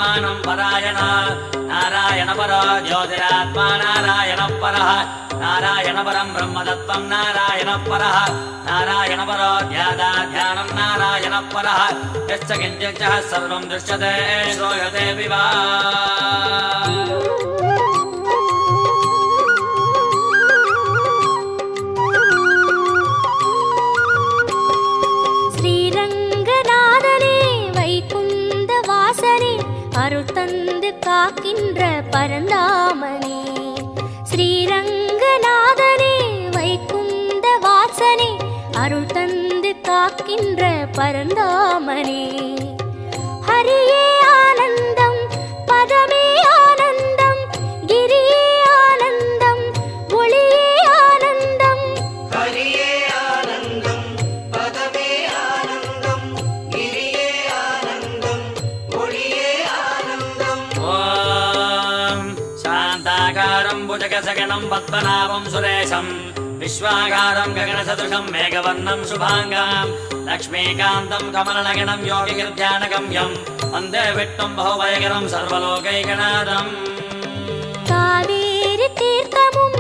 ज्योतिरात्मानं परायण नारायण परो ज्योतिरात्मा नारायण परः नारायण परं ब्रह्मतत्त्वं नारायण परः नारायण परो ध्यानं नारायण परः यश्च किञ्चित् सर्वं दृश्यते श्रूयते विवा அருள் தந்து காக்கின்ற பரந்தாமனே ஸ்ரீரங்கநாதனே வைகுந்த வாசனே அருள் தந்து காக்கின்ற பரந்தாமனே ஹரியே ஆனந்தம் பதமே ஆனந்தம் கிரியே ஆனந்தம் ஒளியே ஆனந்தம் ஹரியே ஆனந்தம் பதமே ஆனந்தம் கிரியே ஆனந்தம் ஒளியே शान्ताकारं भुजगशगणं पद्मनाभं सुरेशं विश्वाकारं गगनसदृशं मेघवर्णं शुभाङ्गां लक्ष्मीकान्तं कमलनगणं योगिगिर्ध्यानगम्यं वन्दे विष्णुं बहुभयकरं सर्वलोकैकनाथम् कावेरी तीर्थमुं